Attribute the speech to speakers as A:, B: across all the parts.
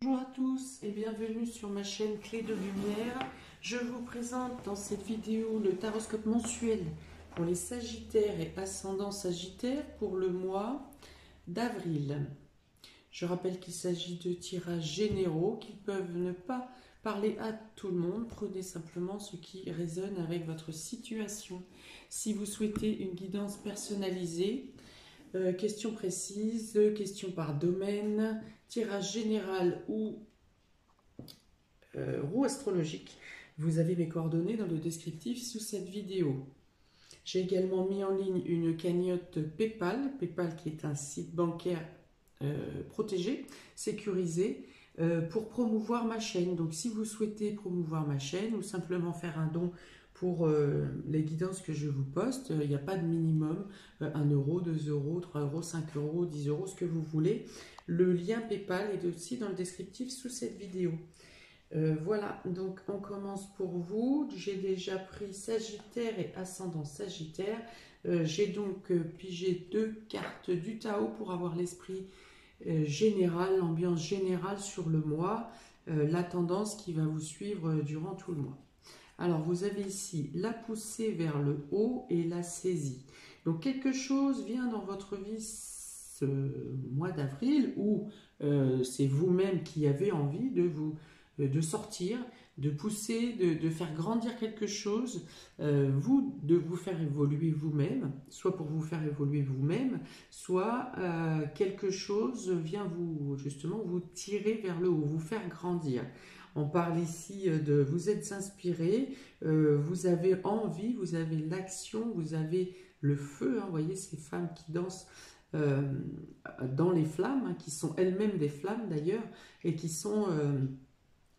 A: Bonjour à tous et bienvenue sur ma chaîne Clé de Lumière. Je vous présente dans cette vidéo le taroscope mensuel pour les Sagittaires et ascendants Sagittaires pour le mois d'avril. Je rappelle qu'il s'agit de tirages généraux qui peuvent ne pas parler à tout le monde. Prenez simplement ce qui résonne avec votre situation. Si vous souhaitez une guidance personnalisée, questions précises, questions par domaine, tirage général ou roue astrologique, vous avez mes coordonnées dans le descriptif sous cette vidéo. J'ai également mis en ligne une cagnotte PayPal, PayPal qui est un site bancaire protégé, sécurisé, pour promouvoir ma chaîne. Donc si vous souhaitez promouvoir ma chaîne ou simplement faire un don pour les guidances que je vous poste, il n'y a pas de minimum, 1 euro, 2 euros, 3 euros, 5 euros, 10 euros, ce que vous voulez. Le lien PayPal est aussi dans le descriptif sous cette vidéo. Voilà, donc on commence pour vous. J'ai déjà pris Sagittaire et ascendant Sagittaire. J'ai donc pigé 2 cartes du Tao pour avoir l'esprit général, l'ambiance générale sur le mois, la tendance qui va vous suivre durant tout le mois. Alors, vous avez ici la poussée vers le haut et la saisie. Donc, quelque chose vient dans votre vie ce mois d'avril où c'est vous-même qui avez envie de sortir, de pousser, de faire grandir quelque chose, de vous faire évoluer vous-même, soit pour vous faire évoluer vous-même, soit quelque chose vient justement vous tirer vers le haut, vous faire grandir. On parle ici de vous êtes inspiré, vous avez envie, vous avez l'action, vous avez le feu. Vous voyez ces femmes qui dansent dans les flammes, qui sont elles-mêmes des flammes d'ailleurs, et qui sont...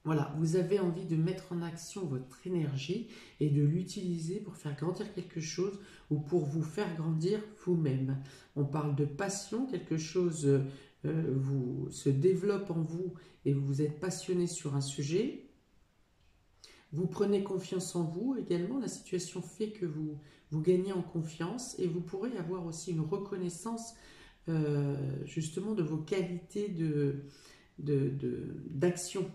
A: voilà, vous avez envie de mettre en action votre énergie et de l'utiliser pour faire grandir quelque chose ou pour vous faire grandir vous-même. On parle de passion, quelque chose se développe en vous et vous êtes passionné sur un sujet. Vous prenez confiance en vous également, la situation fait que vous gagnez en confiance et vous pourrez avoir aussi une reconnaissance justement de vos qualités d'action,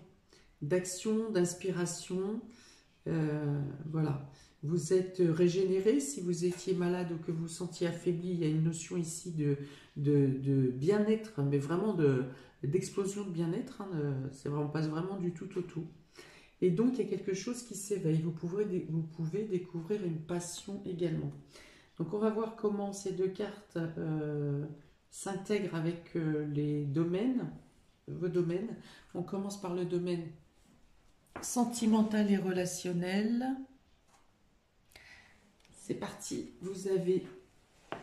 A: d'inspiration. Voilà. Vous êtes régénéré. Si vous étiez malade ou que vous vous sentiez affaibli, il y a une notion ici de bien-être, mais vraiment d'explosion de bien-être. On passe vraiment du tout au tout. Et donc, il y a quelque chose qui s'éveille. Vous pouvez découvrir une passion également. Donc, on va voir comment ces deux cartes s'intègrent avec les domaines, vos domaines. On commence par le domaine sentimental et relationnel. C'est parti. Vous avez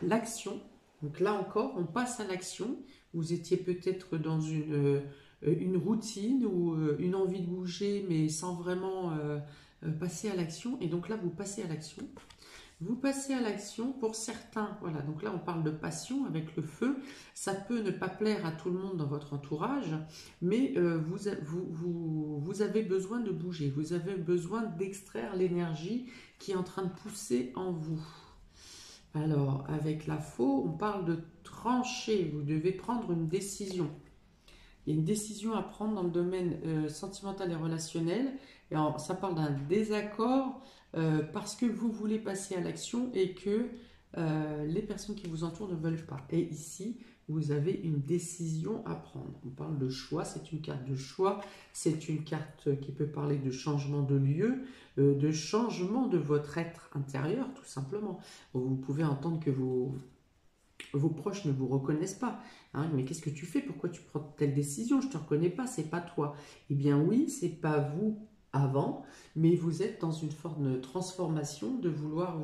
A: l'action. Donc là encore, on passe à l'action. Vous étiez peut-être dans une routine ou une envie de bouger, mais sans vraiment passer à l'action. Et donc là, vous passez à l'action. Vous passez à l'action pour certains. Voilà, donc là, on parle de passion avec le feu. Ça peut ne pas plaire à tout le monde dans votre entourage, mais vous avez besoin de bouger. Vous avez besoin d'extraire l'énergie qui est en train de pousser en vous. Alors, avec la faux, on parle de trancher. Vous devez prendre une décision. Il y a une décision à prendre dans le domaine sentimental et relationnel. Et ça parle d'un désaccord parce que vous voulez passer à l'action et que les personnes qui vous entourent ne veulent pas. Et ici, vous avez une décision à prendre. On parle de choix, c'est une carte de choix. C'est une carte qui peut parler de changement de lieu, de changement de votre être intérieur, tout simplement. Vous pouvez entendre que vos proches ne vous reconnaissent pas. Hein, mais qu'est-ce que tu fais? Pourquoi tu prends telle décision? Je ne te reconnais pas, c'est pas toi. Eh bien oui, c'est pas vous avant, mais vous êtes dans une forme de transformation, de vouloir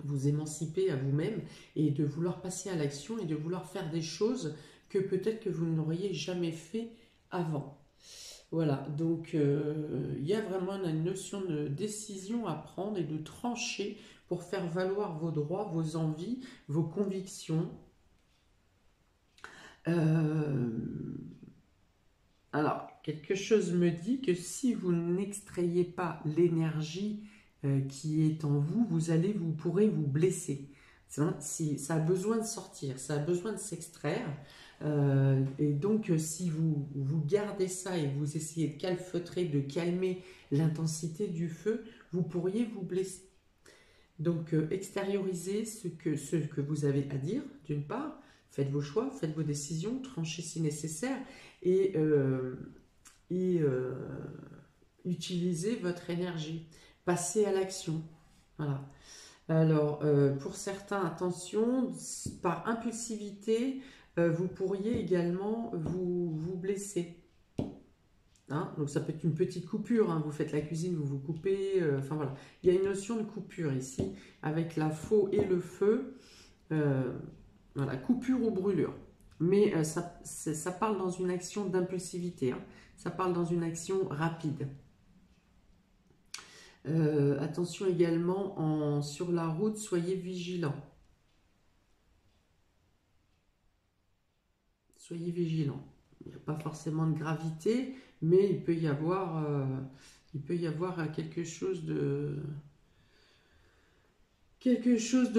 A: vous émanciper à vous-même et de vouloir passer à l'action et de vouloir faire des choses que peut-être que vous n'auriez jamais fait avant. Voilà, donc il y a vraiment une notion de décision à prendre et de trancher pour faire valoir vos droits, vos envies, vos convictions. Alors, quelque chose me dit que si vous n'extrayez pas l'énergie qui est en vous, vous pourrez vous blesser. Ça a besoin de sortir, ça a besoin de s'extraire. Et donc, si vous gardez ça et vous essayez de calfeutrer, de calmer l'intensité du feu, vous pourriez vous blesser. Donc, extériorisez ce que vous avez à dire, d'une part, faites vos choix, faites vos décisions, tranchez si nécessaire, et, utilisez votre énergie. Passez à l'action. Voilà. Alors, pour certains, attention, par impulsivité, vous pourriez également vous blesser. Hein, donc ça peut être une petite coupure, hein, vous faites la cuisine, vous vous coupez, enfin voilà. Il y a une notion de coupure ici, avec la faux et le feu, voilà, coupure ou brûlure. Mais ça parle dans une action d'impulsivité, hein, ça parle dans une action rapide. Attention également, sur la route, soyez vigilants. Soyez vigilants. Il n'y a pas forcément de gravité, mais il peut y avoir quelque chose de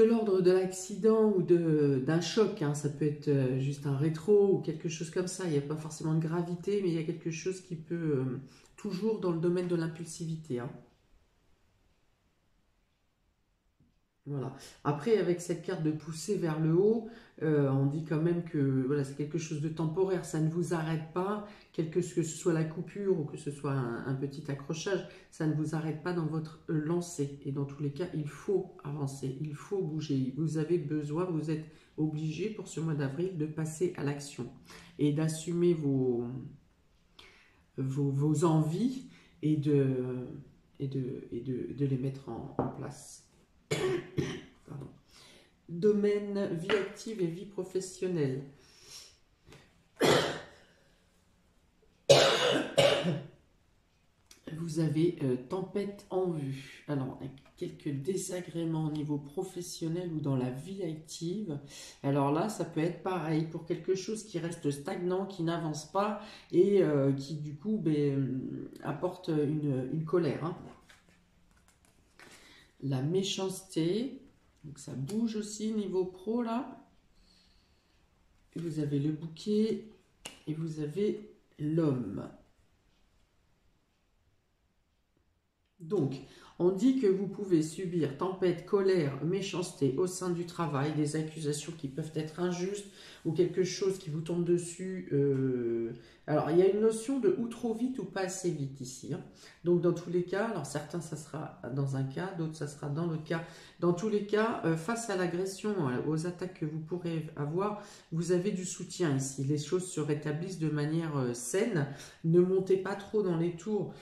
A: l'ordre de l'accident ou d'un choc, hein. Ça peut être juste un rétro ou quelque chose comme ça. Il n'y a pas forcément de gravité, mais il y a quelque chose qui peut, toujours dans le domaine de l'impulsivité, hein. Voilà. Après, avec cette carte de pousser vers le haut, on dit quand même que voilà, c'est quelque chose de temporaire, ça ne vous arrête pas, que ce soit la coupure ou que ce soit un petit accrochage, ça ne vous arrête pas dans votre lancée. Et dans tous les cas, il faut avancer, il faut bouger. Vous avez besoin, vous êtes obligé pour ce mois d'avril de passer à l'action et d'assumer vos envies et de les mettre en place. Pardon. Domaine vie active et vie professionnelle. Vous avez tempête en vue. Alors, quelques désagréments au niveau professionnel ou dans la vie active. Alors là, ça peut être pareil pour quelque chose qui reste stagnant, qui n'avance pas et qui du coup apporte une colère, hein. La méchanceté, donc ça bouge aussi niveau pro là. Et vous avez le bouquet et vous avez l'homme. Donc, on dit que vous pouvez subir tempête, colère, méchanceté au sein du travail, des accusations qui peuvent être injustes ou quelque chose qui vous tombe dessus. Alors, il y a une notion de ou trop vite ou pas assez vite ici, hein. Donc, dans tous les cas, alors certains, ça sera dans un cas, d'autres, ça sera dans l'autre cas. Dans tous les cas, face à l'agression, aux attaques que vous pourrez avoir, vous avez du soutien ici. Les choses se rétablissent de manière saine. Ne montez pas trop dans les tours.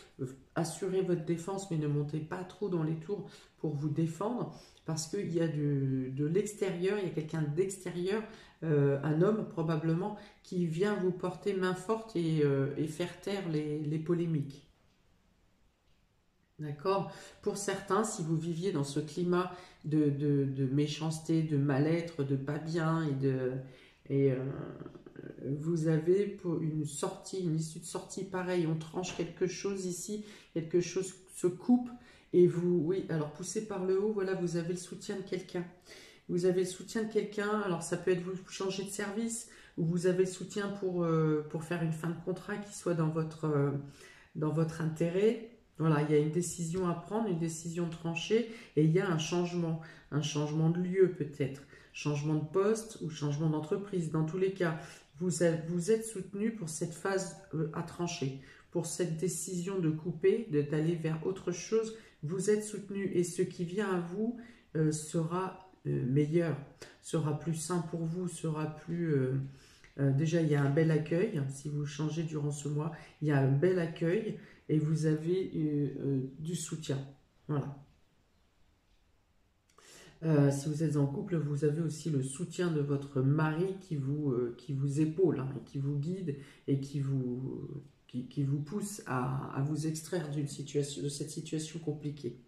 A: Assurez votre défense, mais ne montez pas trop dans les tours pour vous défendre, parce qu'il y a de l'extérieur, il y a quelqu'un d'extérieur, un homme probablement, qui vient vous porter main forte et faire taire les polémiques. D'accord? Pour certains, si vous viviez dans ce climat de méchanceté, de mal-être, de pas bien, vous avez pour une sortie, une issue de sortie pareille, on tranche quelque chose ici, quelque chose se coupe, et vous, oui, alors poussé par le haut, voilà, vous avez le soutien de quelqu'un. Vous avez le soutien de quelqu'un, alors ça peut être vous changer de service, ou vous avez le soutien pour faire une fin de contrat qui soit dans votre intérêt. Voilà, il y a une décision à prendre, une décision tranchée, et il y a un changement de lieu peut-être, changement de poste ou changement d'entreprise. Dans tous les cas, vous êtes soutenu pour cette phase à trancher, pour cette décision de couper, d'aller vers autre chose. Vous êtes soutenu et ce qui vient à vous sera meilleur, sera plus sain pour vous, sera plus... déjà, il y a un bel accueil. Si vous changez durant ce mois, il y a un bel accueil et vous avez du soutien. Voilà. Si vous êtes en couple, vous avez aussi le soutien de votre mari qui vous épaule, hein, qui vous guide et qui vous pousse à vous extraire de cette situation compliquée.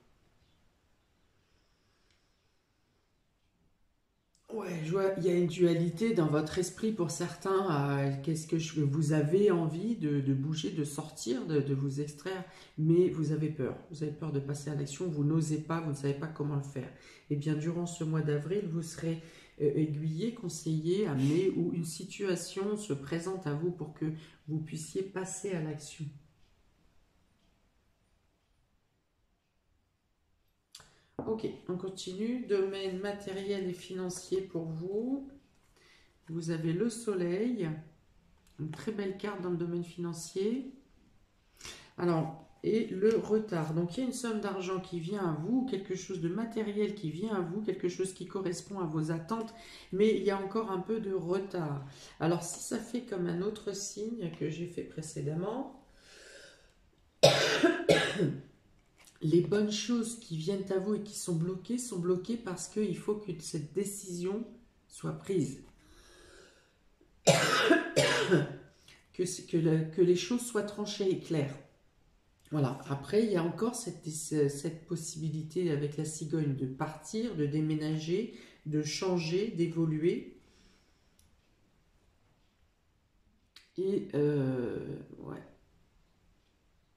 A: Ouais, je vois, il y a une dualité dans votre esprit pour certains. Qu'est-ce que vous avez envie de bouger, de sortir, de vous extraire, mais vous avez peur. Vous avez peur de passer à l'action, vous n'osez pas, vous ne savez pas comment le faire. Eh bien, durant ce mois d'avril, vous serez aiguiller, conseiller, amener, ou une situation se présente à vous pour que vous puissiez passer à l'action. Ok, on continue. Domaine matériel et financier pour vous. Vous avez le soleil. Une très belle carte dans le domaine financier. Alors, et le retard. Donc, il y a une somme d'argent qui vient à vous, quelque chose de matériel qui vient à vous, quelque chose qui correspond à vos attentes, mais il y a encore un peu de retard. Alors, si ça fait comme un autre signe que j'ai fait précédemment, les bonnes choses qui viennent à vous et qui sont bloquées parce qu'il faut que cette décision soit prise. Que les choses soient tranchées et claires. Voilà. Après, il y a encore cette possibilité avec la cigogne de partir, de déménager, de changer, d'évoluer. Et ouais.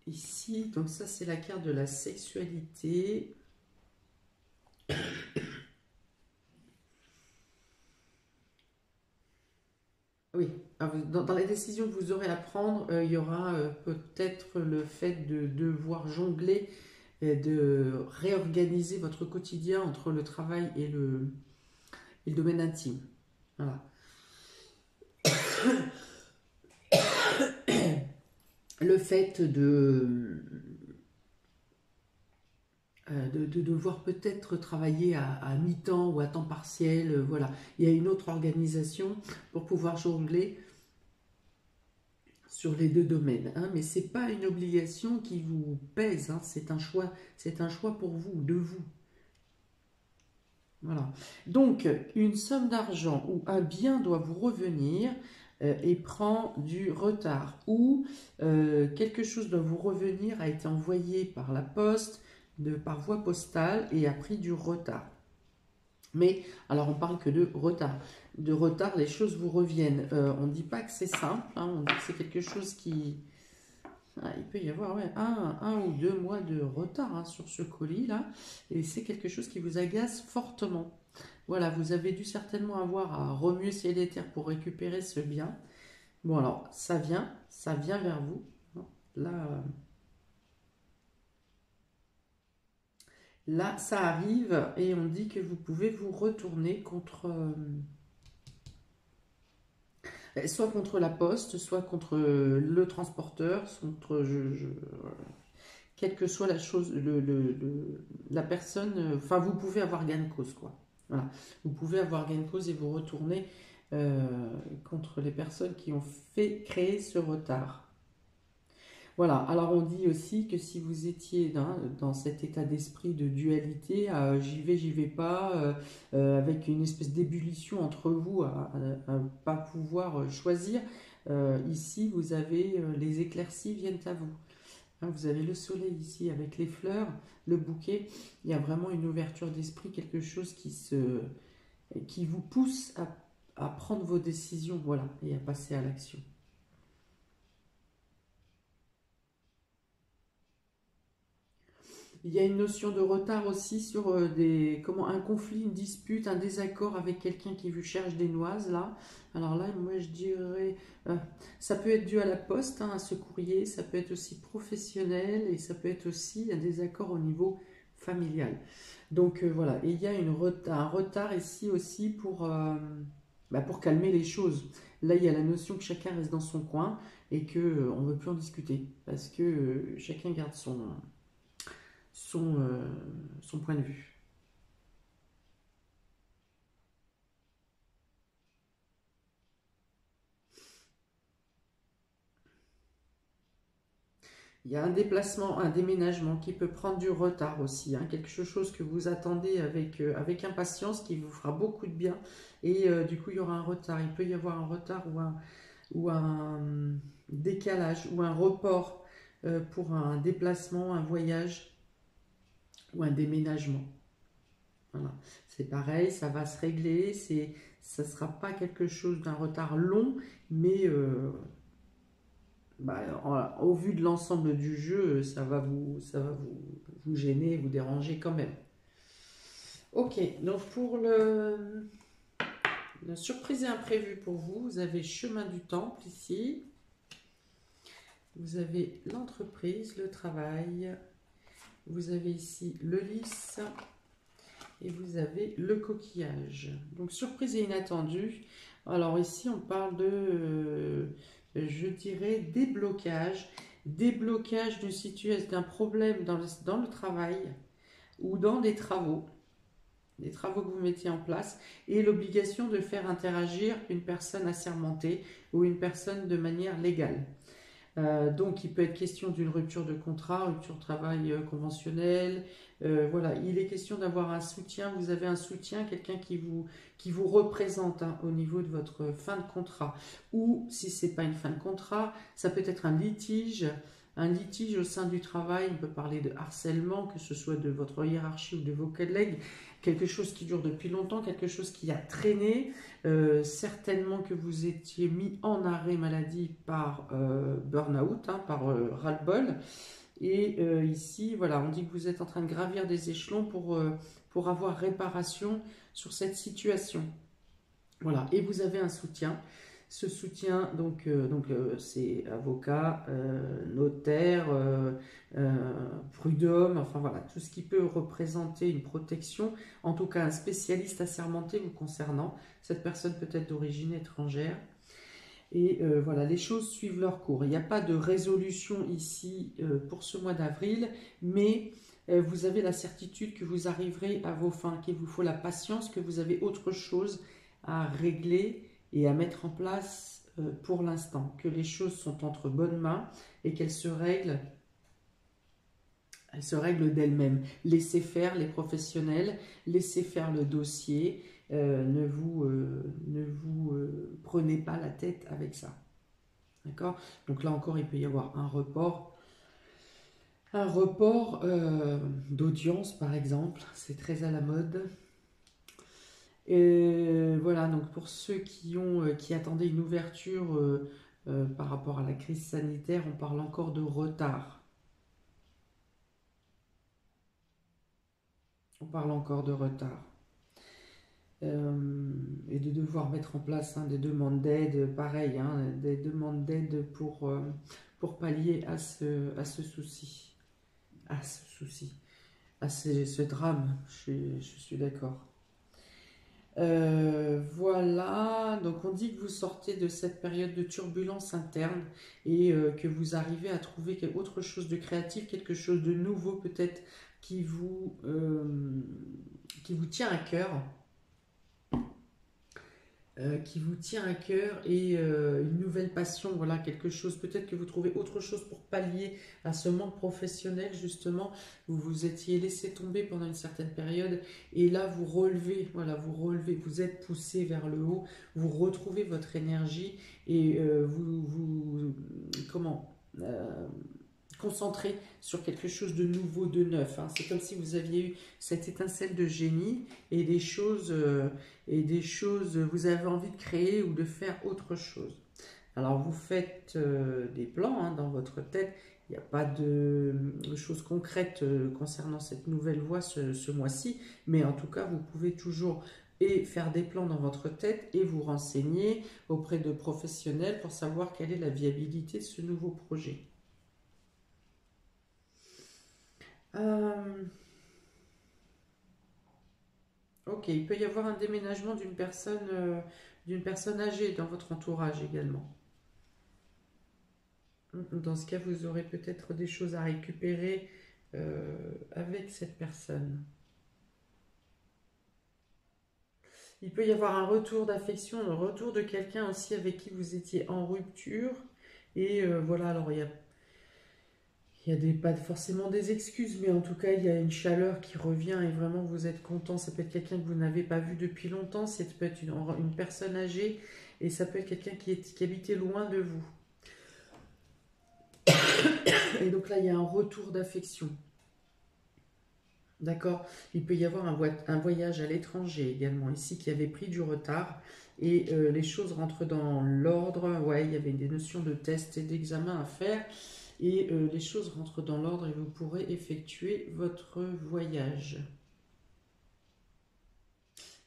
A: Ici, donc ça c'est la carte de la sexualité. Oui, dans les décisions que vous aurez à prendre, il y aura peut-être le fait de devoir jongler et de réorganiser votre quotidien entre le travail et le domaine intime. Voilà. Le fait de devoir peut-être travailler à mi-temps ou à temps partiel, voilà. Il y a une autre organisation pour pouvoir jongler sur les deux domaines, hein, mais ce n'est pas une obligation qui vous pèse, hein, c'est un choix pour vous, de vous. Voilà. Donc, une somme d'argent ou un bien doit vous revenir et prend du retard, ou quelque chose doit vous revenir, a été envoyé par la poste, par voie postale et a pris du retard. Mais, alors on parle que de retard. De retard, les choses vous reviennent. On ne dit pas que c'est simple, hein, on dit que c'est quelque chose qui... Ah, il peut y avoir ouais, un ou 2 mois de retard hein, sur ce colis-là, et c'est quelque chose qui vous agace fortement. Voilà, vous avez dû certainement avoir à remuer ciel et terre pour récupérer ce bien. Bon alors, ça vient vers vous. Là, ça arrive et on dit que vous pouvez vous retourner contre... soit contre la poste, soit contre le transporteur, soit contre... quelle que soit la chose, la personne... Enfin, vous pouvez avoir gain de cause, quoi. Voilà. Vous pouvez avoir gain de cause et vous retourner contre les personnes qui ont fait créer ce retard. Voilà, alors on dit aussi que si vous étiez dans cet état d'esprit de dualité, j'y vais pas, avec une espèce d'ébullition entre vous à ne pas pouvoir choisir, ici vous avez les éclaircies viennent à vous. Hein, vous avez le soleil ici avec les fleurs, le bouquet, il y a vraiment une ouverture d'esprit, quelque chose qui vous pousse à prendre vos décisions, voilà, et à passer à l'action. Il y a une notion de retard aussi sur un conflit, une dispute, un désaccord avec quelqu'un qui vous cherche des noises, là. Alors là, moi, je dirais, ça peut être dû à la poste, hein, à ce courrier, ça peut être aussi professionnel, et ça peut être aussi un désaccord au niveau familial. Donc voilà, et il y a un retard ici aussi pour calmer les choses. Là, il y a la notion que chacun reste dans son coin et qu'on ne veut plus en discuter, parce que chacun garde son point de vue. Il y a un déplacement, un déménagement qui peut prendre du retard aussi, hein, quelque chose que vous attendez avec impatience, qui vous fera beaucoup de bien, et du coup il y aura un retard. Il peut y avoir un retard ou un décalage ou un report pour un déplacement, un voyage ou un déménagement. Voilà. C'est pareil, ça va se régler, ça ne sera pas quelque chose d'un retard long, mais au vu de l'ensemble du jeu, ça va vous gêner, vous déranger quand même. Ok, donc pour Une surprise et imprévue pour vous. Vous avez chemin du temple ici. Vous avez l'entreprise, le travail. Vous avez ici le lys. Et vous avez le coquillage. Donc surprise et inattendue. Alors ici on parle de, je dirais, déblocage. Déblocage d'une situation, d'un problème dans le travail ou dans des travaux que vous mettiez en place, et l'obligation de faire interagir une personne assermentée ou une personne de manière légale. Donc, il peut être question d'une rupture de contrat, rupture de travail conventionnelle. Voilà, il est question d'avoir un soutien. Vous avez un soutien, quelqu'un qui vous représente hein, au niveau de votre fin de contrat. Ou, si ce n'est pas une fin de contrat, ça peut être un litige au sein du travail. On peut parler de harcèlement, que ce soit de votre hiérarchie ou de vos collègues. Quelque chose qui dure depuis longtemps, quelque chose qui a traîné. Certainement que vous étiez mis en arrêt maladie par burn-out, hein, par ras-le-bol. Et ici, voilà, on dit que vous êtes en train de gravir des échelons pour avoir réparation sur cette situation. Voilà, et vous avez un soutien. Ce soutien, c'est avocat, notaire, prud'homme, enfin voilà, tout ce qui peut représenter une protection, en tout cas un spécialiste assermenté vous concernant. Cette personne peut être d'origine étrangère. Et voilà, les choses suivent leur cours. Il n'y a pas de résolution ici pour ce mois d'avril, mais vous avez la certitude que vous arriverez à vos fins, qu'il vous faut la patience, que vous avez autre chose à régler et à mettre en place pour l'instant, que les choses sont entre bonnes mains et qu'elles se règlent d'elles-mêmes. Laissez faire les professionnels, laissez faire le dossier, ne vous prenez pas la tête avec ça. D'accord? Donc là encore, il peut y avoir un report d'audience par exemple, c'est très à la mode. Et voilà, donc pour ceux qui attendaient une ouverture par rapport à la crise sanitaire, on parle encore de retard. On parle encore de retard. Et de devoir mettre en place des demandes d'aide, pareil, des demandes d'aide pour pallier à ce souci, à ce drame, je suis d'accord. Voilà, donc on dit que vous sortez de cette période de turbulence interne et que vous arrivez à trouver autre chose de créatif, quelque chose de nouveau peut-être qui vous tient à cœur. Et une nouvelle passion, voilà, quelque chose, peut-être que vous trouvez autre chose pour pallier à ce manque professionnel, justement, vous vous étiez laissé tomber pendant une certaine période, et là vous relevez, voilà, vous êtes poussé vers le haut, vous retrouvez votre énergie, et concentré sur quelque chose de nouveau, de neuf. Hein. C'est comme si vous aviez eu cette étincelle de génie et des choses, vous avez envie de créer ou de faire autre chose. Alors vous faites des plans dans votre tête. Il n'y a pas de choses concrètes concernant cette nouvelle voie ce mois-ci, mais en tout cas vous pouvez toujours faire des plans dans votre tête et vous renseigner auprès de professionnels pour savoir quelle est la viabilité de ce nouveau projet. Ok, il peut y avoir un déménagement d'une personne âgée dans votre entourage également. Dans ce cas, vous aurez peut-être des choses à récupérer avec cette personne. Il peut y avoir un retour d'affection, un retour de quelqu'un aussi avec qui vous étiez en rupture. Et voilà, alors il y a pas forcément des excuses, mais en tout cas, il y a une chaleur qui revient et vraiment vous êtes content. Ça peut être quelqu'un que vous n'avez pas vu depuis longtemps, ça peut être une personne âgée et ça peut être quelqu'un qui habitait loin de vous. Et donc là, il y a un retour d'affection. D'accord? Il peut y avoir un voyage à l'étranger également ici qui avait pris du retard et les choses rentrent dans l'ordre. Ouais, il y avait des notions de tests et d'examens à faire. Et les choses rentrent dans l'ordre et vous pourrez effectuer votre voyage.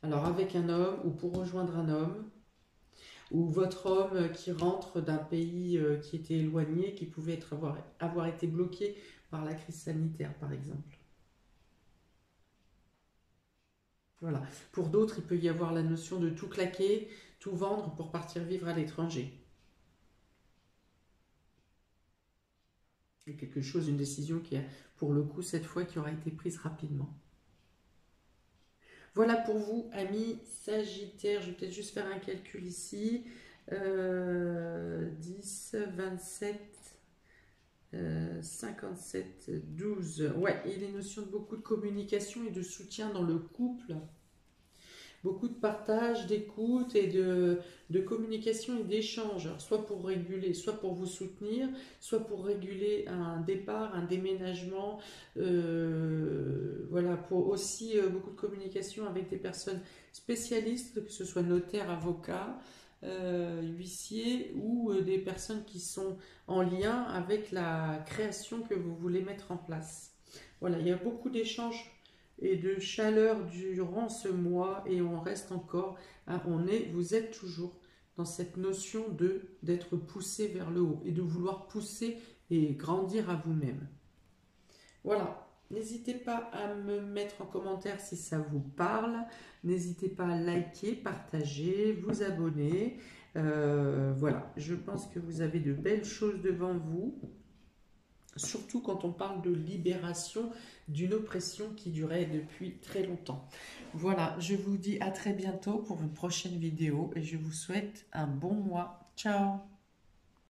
A: Alors avec un homme ou pour rejoindre un homme, ou votre homme qui rentre d'un pays qui était éloigné, qui pouvait avoir été bloqué par la crise sanitaire, par exemple. Voilà. Pour d'autres, il peut y avoir la notion de tout claquer, tout vendre pour partir vivre à l'étranger. C'est quelque chose, une décision qui a, pour le coup, cette fois, qui aura été prise rapidement. Voilà pour vous, amis Sagittaires. Je vais peut-être juste faire un calcul ici. 10, 27, 57, 12. Ouais, il est notion de beaucoup de communication et de soutien dans le couple. Beaucoup de partage, d'écoute et de communication et d'échange, soit pour réguler, soit pour vous soutenir, soit pour réguler un départ, un déménagement. Voilà, pour aussi beaucoup de communication avec des personnes spécialistes, que ce soit notaire, avocat, huissier ou des personnes qui sont en lien avec la création que vous voulez mettre en place. Voilà, il y a beaucoup d'échanges et de chaleur durant ce mois et on reste encore, hein, vous êtes toujours dans cette notion d'être poussé vers le haut et de vouloir pousser et grandir à vous-même. Voilà, n'hésitez pas à me mettre en commentaire si ça vous parle, n'hésitez pas à liker, partager, vous abonner. Voilà, je pense que vous avez de belles choses devant vous. Surtout quand on parle de libération d'une oppression qui durait depuis très longtemps. Voilà, je vous dis à très bientôt pour une prochaine vidéo et je vous souhaite un bon mois. Ciao!